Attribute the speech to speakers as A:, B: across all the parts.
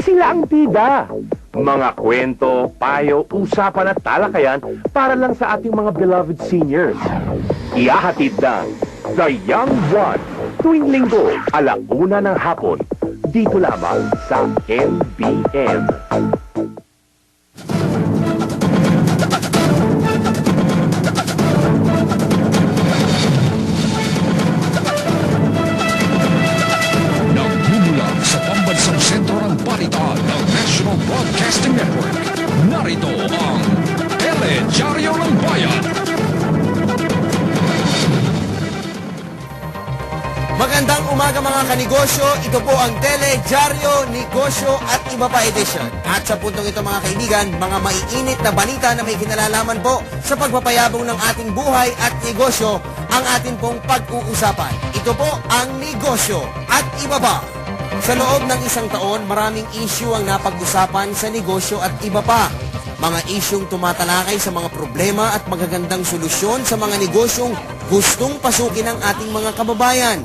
A: Sila ang bida. Mga kwento, payo, usapan at talakayan para lang sa ating mga beloved seniors. Ihahatid ng The Young One tuwing linggo, 1:00 ng hapon. Dito lamang sa MBN.
B: Nagmumula sa pambansang sentro ng balitaan ng National Broadcasting Network. Narito ang Teledyaryo ng Bayan.
C: Magandang umaga mga kanegosyo, ito po ang Teledyaryo, Negosyo at Iba pa Edition. At sa puntong ito mga kaibigan, mga maiinit na balita na may kinalalaman po sa pagpapayabong ng ating buhay at negosyo ang atin pong pag-uusapan. Ito po ang negosyo at iba pa. Sa loob ng isang taon, maraming issue ang napag-usapan sa negosyo at iba pa. Mga isyung tumatalakay sa mga problema at magagandang solusyon sa mga negosyong gustong pasukin ng ating mga kababayan.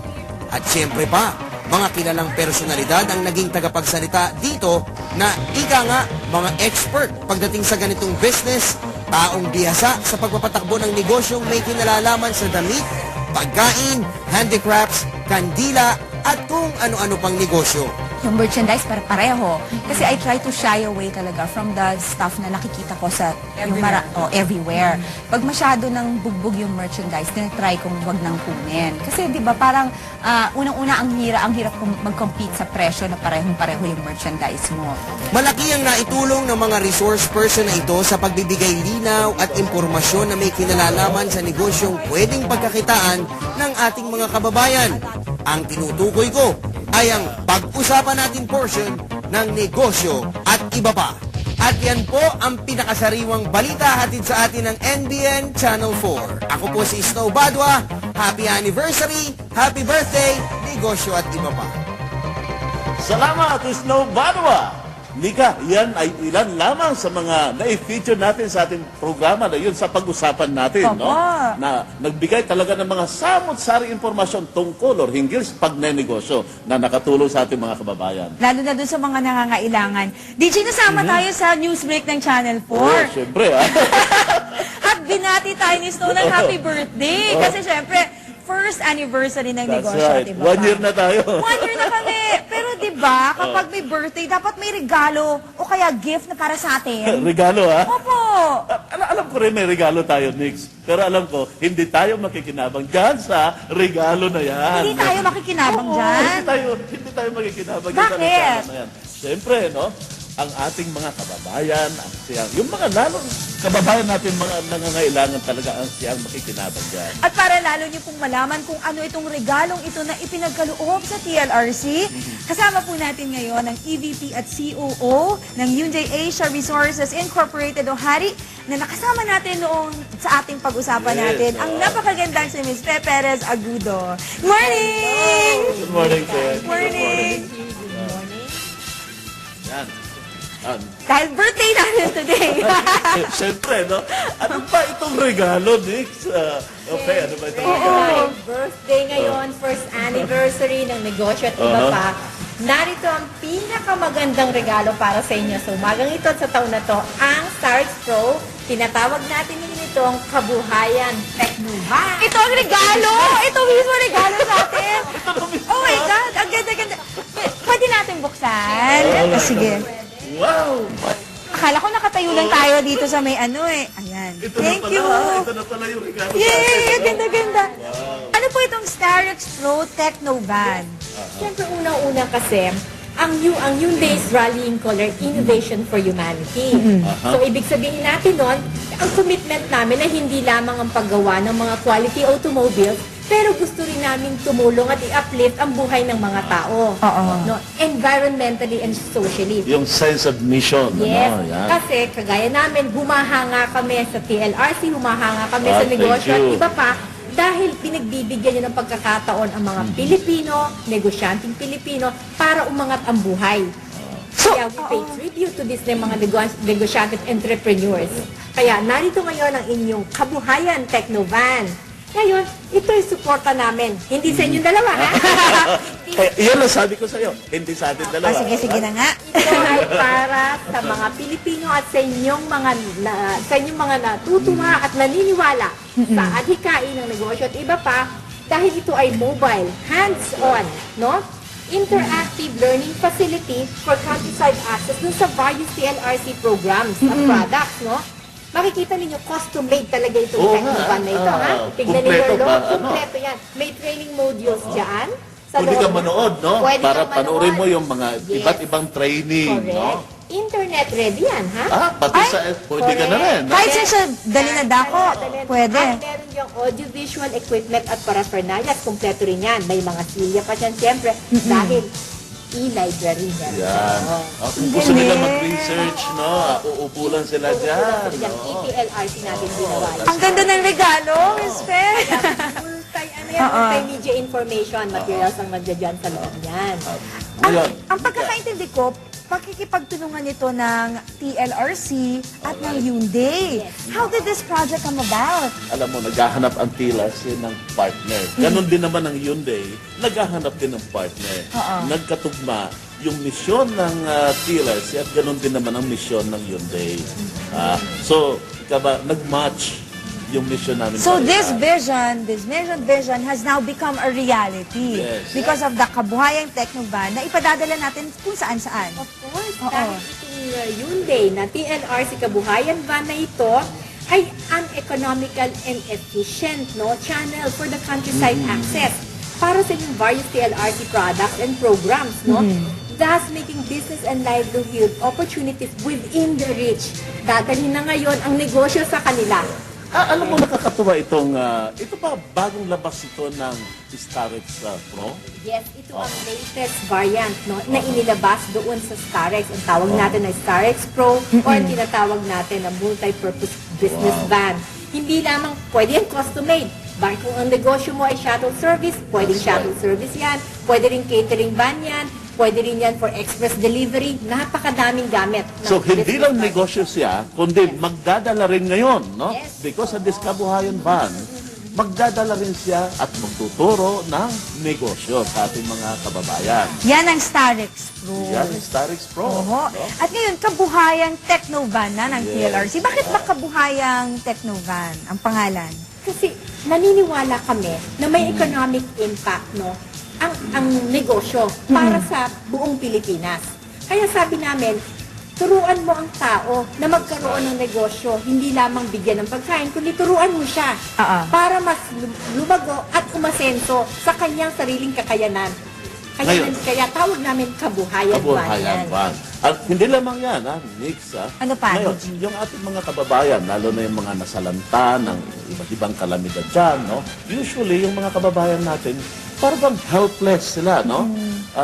C: At siyempre pa, mga kilalang personalidad ang naging tagapagsalita dito na ika nga mga expert pagdating sa ganitong business, taong bihasa sa pagpapatakbo ng negosyong may kinalalaman sa damit, pagkain, handicrafts, kandila at kung ano-ano pang negosyo.
D: Yung merchandise pareho. Kasi I try to shy away talaga from the stuff na nakikita ko sa everywhere. Pag masyado ng bugbog yung merchandise, tinatry kong wag nang kunin. Kasi di ba parang unang-una ang hirap mag-compete sa presyo na parehong-pareho yung merchandise mo.
C: Malaki ang naitulong ng mga resource person na ito sa pagbibigay linaw at impormasyon na may kinalalaman sa negosyong pwedeng pagkakitaan ng ating mga kababayan. Ang tinutukoy ko ay ang pag-usapan natin portion ng negosyo at iba pa. At yan po ang pinakasariwang balita hatid sa atin ng NBN Channel 4. Ako po si Snow Badwa. Happy anniversary, happy birthday, negosyo at iba pa.
E: Salamat, Snow Badwa! Nika, yan ay ilan lamang sa mga na-feature natin sa ating programa na yun sa pag-usapan natin, no? Na nagbigay talaga ng mga samot-sari impormasyon tungkol or hinggil sa pagnenegosyo na nakatulong sa ating mga kababayan.
D: Lalo na dun sa mga nangangailangan. DJ, nasama tayo sa news break ng Channel 4.
E: Oh, syempre, ha?
D: At binati tayo ni Snow ng happy birthday. Kasi syempre, first anniversary ng
E: That's
D: negosyo.
E: right.
D: Diba?
E: 1 year na tayo.
D: 1 year na kami. Pero diba, kapag may birthday, dapat may regalo o kaya gift na para sa atin.
E: Regalo, ha?
D: Opo.
E: Alam ko rin may regalo tayo, Nix. Pero alam ko, hindi tayo makikinabang dyan sa regalo na yan.
D: Hindi tayo makikinabang dyan.
E: Hindi tayo makikinabang
D: Bakit?
E: dyan sa regalo na yan. Siyempre, no? Ang ating mga kababayan, yung mga lalong kababayan natin, mga nangangailangan talaga ang siyang makikinabang dyan.
D: At para lalo niyo pong malaman kung ano itong regalong ito na ipinagkaloob sa TLRC, kasama po natin ngayon ang EVP at COO ng Hyundai Asia Resources Incorporated o HARI na nakasama natin noong sa ating pag-usapan natin ang napakagandang si Ms. Pe Perez Agudo. Good morning!
E: Good morning, sir.
D: Good morning!
E: Yan.
D: Dahil birthday natin today.
E: Siyempre, no? Ano ba itong regalo, Nix? Okay, ano ba itong regalo?
F: Birthday ngayon, first anniversary ng negosyo at iba pa. Narito ang pinakamagandang regalo para sa inyo sa umagang ito at sa taon na to, ang Stars Pro. Tinatawag natin ito ang Kabuhayan Technovan.
D: Ito ang regalo! Ito mismo regalo sa atin! Oh my God! Ang ganda-ganda! Pwede natin buksan? Sige.
E: Wow!
D: Akala ko nakatayo lang tayo dito sa may ano eh. Ayan. Thank you!
E: Ito na pala yung regalo sa
D: Yay!
E: atin.
D: Ganda-ganda! Ano po itong Starex Pro Technovan?
F: Siyempre, unang-una kasi, ang Hyundai's rallying color, Innovation for Humanity. So, ibig sabihin natin nun, ang commitment namin na hindi lamang ang paggawa ng mga quality automobiles, pero gusto rin namin tumulong at i-uplift ang buhay ng mga tao. No? Environmentally and socially.
E: Yung sense of mission.
F: Yes,
E: Ano, yan.
F: kasi kagaya namin, humahanga kami sa TLRC, humahanga kami sa
E: Thank
F: negosyo at
E: you.
F: iba pa, dahil pinagbibigyan nyo ng pagkakataon ang mga Pilipino, negosyanteng Pilipino, para umangat ang buhay. Kaya we pay tribute to this mga negosyante at entrepreneurs. Kaya narito ngayon ang inyong Kabuhayan Technovan. Ngayon, ito yung suporta namin. Hindi sa inyong dalawa, ha?
E: Iyan lang sabi ko sa'yo, hindi sa atin dalawa.
D: Sige na nga.
F: Ito ay para sa mga Pilipino at sa inyong mga natutuwa at naniniwala sa adhikain ng negosyo at iba pa dahil ito ay mobile, hands-on, no? Interactive learning facility for countryside access dun sa various TLRC programs at products, no? Makikita ninyo, custom-made talaga itong
E: Oo
F: technique
E: nga.
F: van na ito, ha? Tignan ninyo
E: Kumpleto
F: yung
E: ba?
F: loob, kumpleto yan. May training modules dyan. Sa
E: Pwede
F: loob.
E: ka manood, no?
F: Pwede
E: Para
F: kang
E: panoorin mo
F: manood.
E: yung mga
F: Yes.
E: iba't ibang training,
F: Correct.
E: no?
F: Internet ready yan, ha?
E: Pati sa, pwede ka na rin. no?
D: Kahit saan siya dali na dako, pwede.
F: At meron yung audiovisual equipment at paraphernalia. Kompleto rin yan. May mga silya pa dyan, siyempre. Dahil e-library yan.
E: Yan. Kung gusto nila mag-research, no? Uupo lang sila dyan,
F: Yung
E: no?
F: EPLRC natin ginawa.
D: Ang ganda ng regalo, Miss Fe.
F: Multimedia information materials ang nandiyan sa loob yan.
E: Ngayon,
D: Ang pagkakaintindi ko, pakikipagtulungan ito ng TLRC at ng Hyundai. How did this project come about?
E: alam mo, naghahanap ang TLRC ng partner. Ganon din naman ang Hyundai, naghahanap din ng partner. Nagkatugma yung misyon ng TLRC at ganon din naman ang misyon ng Hyundai. So, nag-match yung mission namin.
D: So
E: pareha.
D: this vision has now become a reality
E: Yes.
D: because of the Kabuhayang Technovan na ipadadala natin kung saan-saan.
F: Of course,
D: Oo.
F: dahil itong Hyundai na TLRC Kabuhayan van na ito ay an economical and efficient channel for the countryside access para sa inyong various TLRC products and programs, thus making business and livelihood opportunities within the reach. Dadalhin na ngayon ang negosyo sa kanila.
E: Alam mo, nakakatuwa itong, ito pa, bagong labas ito ng Starex Pro.
F: Yes, ito ang latest variant na inilabas doon sa Starex. Ang tawag natin ay Starex Pro o ang tinatawag natin na multi-purpose business van. Hindi lamang pwede yan custom-made. Bakit kung ang negosyo mo ay shuttle service, pwedeng shuttle service yan. Pwede rin catering van yan. Pwede rin yan for express delivery. Napakadaming gamit. ng
E: So, hindi
F: business
E: lang
F: van.
E: negosyo siya, kundi magdadala rin ngayon, no?
F: Yes.
E: Because of this Kabuhayan Van, magdadala rin siya at magtuturo ng negosyo sa ating mga kababayan.
D: Yan ang Starex Pro.
E: Yan ang Starex Pro.
D: Oho.
E: no?
D: At ngayon, Kabuhayang Technovan na ng
E: Yes.
D: TLRC. Bakit ba Kabuhayang Technovan ang pangalan?
F: Kasi naniniwala kami na may economic impact ang negosyo para sa buong Pilipinas. Kaya sabi namin, turuan mo ang tao na magkaroon ng negosyo, hindi lamang bigyan ng pagkain, kundi turuan mo siya para mas lumago at umasenso sa kanyang sariling kakayanan. Kaya tawag namin Kabuhayan Van
E: Kabuhayan
F: yan.
E: Van. At hindi lamang yan, Nix.
D: Ano pa,
E: Ngayon,
D: Luigi?
E: yung ating mga kababayan, lalo na yung mga nasalanta ng iba't ibang kalamidad dyan, no? Usually, yung mga kababayan natin, parang helpless sila, no?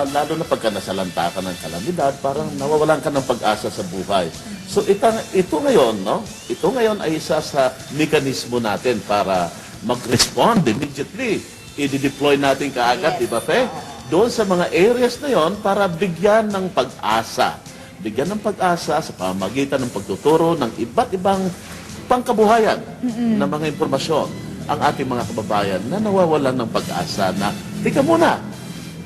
E: Lalo na pagka nasalanta ka ng kalamidad, parang nawawalan ka ng pag-asa sa buhay. So, ito ngayon, no? Ito ngayon ay isa sa mekanismo natin para mag-respond immediately. I-deploy natin kaagad, di ba, Fe? Doon sa mga areas na yon para bigyan ng pag-asa. Bigyan ng pag-asa sa pamamagitan ng pagtuturo ng iba't ibang pangkabuhayan na mga impormasyon ang ating mga kababayan na nawawalan ng pag-asa na, tika muna,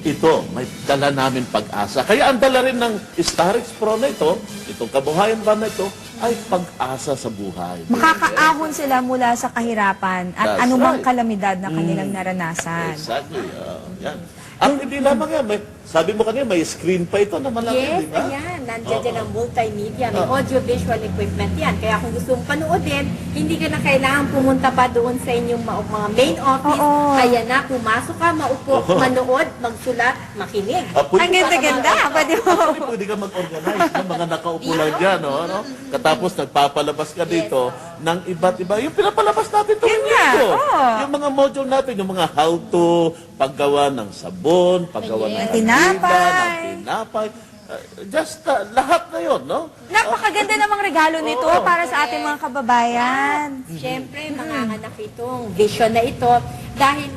E: ito, may dala namin pag-asa. Kaya ang dala rin ng Starex Pro na ito, itong Kabuhayan Van na ito, ay pag-asa sa buhay.
D: Makakaahon sila mula sa kahirapan at
E: That's
D: anumang
E: right.
D: kalamidad na kanilang naranasan.
E: Exactly. Yan. At hindi lamang yan. Sabi mo kanina, may screen pa ito na malaki,
F: Yes,
E: di ba?
F: ayan. Nandiyan dyan ang multimedia. May audio-visual equipment yan. Kaya kung gusto mong panoodin, hindi ka na kailangan pumunta pa doon sa inyong mga main office.
D: Oo.
F: Ayan na, pumasok ka, maupo, manood, magsulat, makinig.
E: Pwede
D: Ang ganda-ganda. Pwede mo.
E: Actually, pwede ka mag-organize ng mga nakaupo lang dyan, no? Katapos nagpapalabas ka dito ng iba't iba. Yung pinapalabas natin ito.
D: Yun nga, oo.
E: Yung mga module natin, yung mga how to, paggawa ng sabon, paggawa ng
F: Yes.
E: tinapay,
D: Tinapay.
E: ng tinapay. Lahat na yun, no?
D: Napakaganda namang regalo nito
E: Oo.
D: para sa ating mga kababayan.
F: Siyempre, manganganak itong vision na ito dahil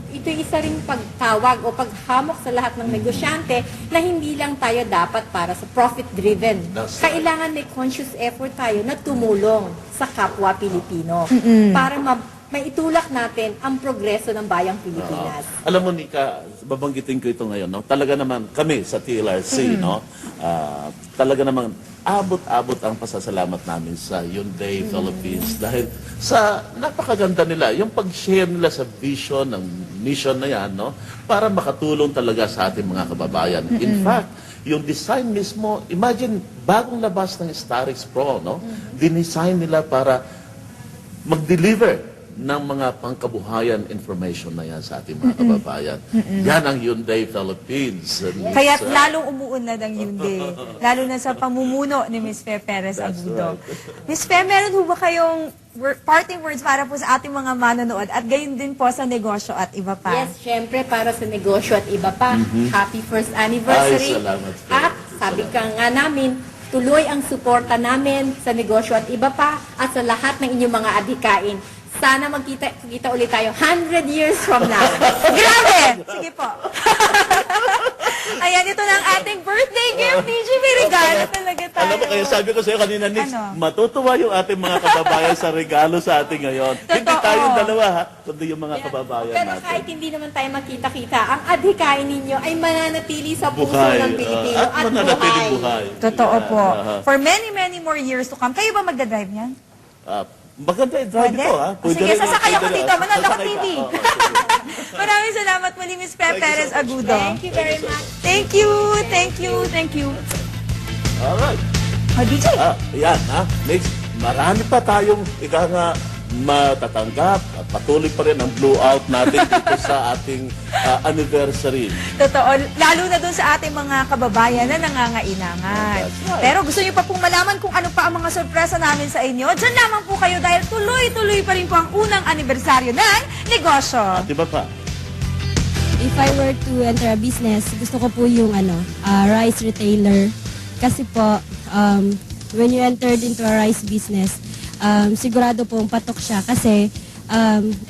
F: ito isa ring pagtawag o paghamok sa lahat ng negosyante na hindi lang tayo dapat para sa profit-driven.
E: That's right.
F: Kailangan may conscious effort tayo na tumulong sa kapwa Pilipino para maitulak natin ang progreso ng bayang Pilipinas.
E: Alam mo, Nika, babanggitin ko ito ngayon, no? Talaga naman kami sa TLRC, no? Talaga naman abot-abot ang pasasalamat namin sa Hyundai Philippines dahil sa napakaganda nila, yung pag-share nila sa vision ng mission na yan, no? Para makatulong talaga sa ating mga kababayan. In fact, yung design mismo, imagine, bagong labas ng Starix Pro, no? Dinesign nila para mag-deliver ng mga pangkabuhayan information na yan sa ating mga kababayan. Yan ang Hyundai Philippines.
D: Kaya lalong umuunlad ang Hyundai. Lalo na sa pamumuno ni Ms. Fe Perez Agudo. Ms. Fe, meron ho ba kayong parting words para po sa ating mga manonood at gayon din po sa negosyo at iba pa?
F: Yes, syempre para sa negosyo at iba pa. Happy first anniversary.
E: Ay, salamat po.
F: At sabi ka nga namin, tuloy ang suporta namin sa negosyo at iba pa at sa lahat ng inyong mga adhikain. Sana magkita ulit tayo 100 years from now.
D: Grabe! Sige po. Ayan, ito na ang ating birthday gift. DJ, may regalo talaga tayo.
E: Alam mo, kaya sabi ko sa'yo kanina, Nix,
D: Ano?
E: matutuwa yung ating mga kababayan sa regalo sa atin ngayon. Hindi
D: Totoo.
E: tayong dalawa, ha? Kundi yung mga
F: Yan.
E: kababayan
F: Pero
E: natin.
F: kahit hindi naman tayo magkita-kita, ang adhikain ninyo ay mananatili sa puso
E: Buhay.
F: ng Pilipino
E: At mananatiling buhay.
D: Totoo po.
E: Aha.
D: For many, many more years to come. Kayo ba magdadrive niyan?
E: Maganda i-drive
D: Pwede?
E: ito, ha?
D: O sige, sasakay ako dito. Manood ako
E: Sasakay
D: TV.
E: ka. Sige.
D: Maraming salamat muli, Ms. Fe Perez Agudo.
F: Thank you very much.
D: Thank you, thank you, thank you.
E: Alright.
D: O, DJ.
E: Yan, ha? Next, marami pa tayong ika nga matatanggap at patuloy pa rin ang blowout natin dito sa ating anniversary.
D: Totoo, lalo na dun sa ating mga kababayan na nangangailangan.
E: That's right.
D: Pero gusto niyo pa pong malaman kung ano pa ang mga sorpresa namin sa inyo? Diyan lamang po kayo dahil tuloy-tuloy pa rin po ang unang anibersaryo ng negosyo.
E: At iba pa?
G: If I were to enter a business, gusto ko po yung rice retailer. Kasi po, when you entered into a rice business, sigurado pong patok siya kasi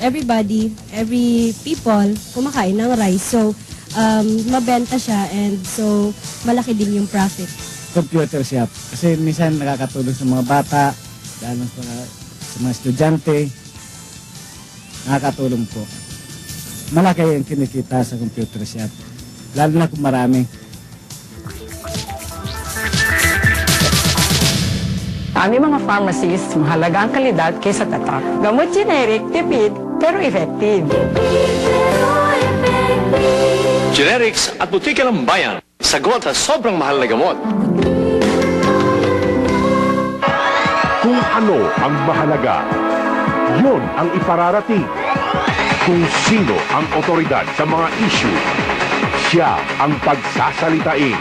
G: every people kumakain ng rice. So, mabenta siya and so malaki din yung profit.
H: Computer shop. Kasi minsan nakakatulong sa mga bata, lalo sa mga estudyante. Nakakatulong po. Malaki yung kinikita sa computer shop. Lalo na kung marami.
I: Aming mga pharmacies, mahalaga ang kalidad kaysa tatak. Gamot generic, tipid, pero effective.
J: Generics at butika ng bayan. Sagot sa sobrang mahal na gamot.
A: Kung ano ang mahalaga, yun ang ipararating. Kung sino ang otoridad sa mga issue, siya ang pagsasalitain.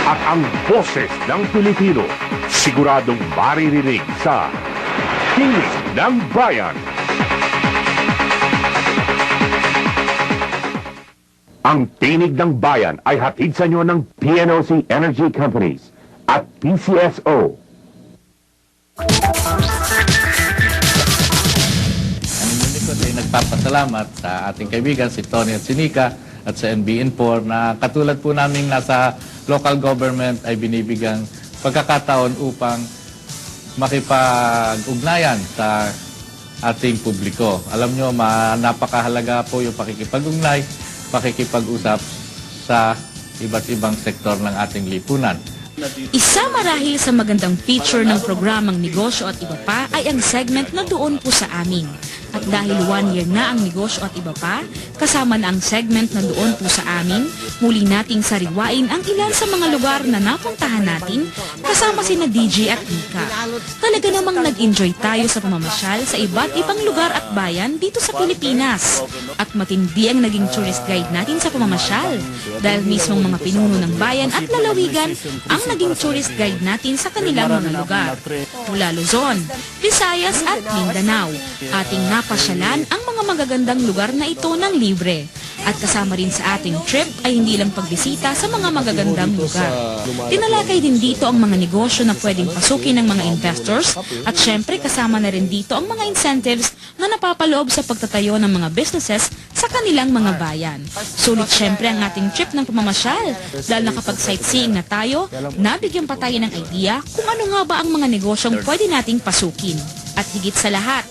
A: At ang boses ng Pilipino, siguradong maririnig sa Tinig ng Bayan. Ang Tinig ng Bayan ay hatid sa inyo ng PNOC Energy Companies at PCSO.
K: Ang likod ay nagpapasalamat sa ating kaibigan si Tony at si Nika at sa NBN4 na katulad po namin nasa local government ay binibigang pagkakataon upang makipag-ugnayan sa ating publiko. Alam nyo, napakahalaga po yung pakikipag-ugnay, pakikipag-usap sa iba't ibang sektor ng ating lipunan.
L: Isa marahil sa magandang feature ng programang Negosyo at Iba Pa ay ang segment na Doon Po Sa Amin. At dahil 1 year na ang Negosyo at Iba Pa, kasama na ang segment na Doon Po Sa Amin, muli nating sariwain ang ilan sa mga lugar na napuntahan natin kasama sina DJ at Nika. Talaga namang nag-enjoy tayo sa pamamasyal sa iba't ibang lugar at bayan dito sa Pilipinas. At matindi ang naging tourist guide natin sa pamamasyal dahil mismong mga pinuno ng bayan at lalawigan ang naging tourist guide natin sa kanilang mga lugar. Mula Luzon, Visayas at Mindanao, ating napasyalan ang mga magagandang lugar na ito ng libre. At kasama rin sa ating trip ay hindi lang pagbisita sa mga magagandang lugar. Tinalakay din dito ang mga negosyo na pwedeng pasukin ng mga investors at syempre kasama na rin dito ang mga incentives na napapaloob sa pagtatayo ng mga businesses sa kanilang mga bayan. Sulit syempre ang ating trip ng pamamasyal dahil nakapag-sightseeing na tayo, nabigyan pa tayo ng idea kung ano nga ba ang mga negosyong pwede nating pasukin. At higit sa lahat,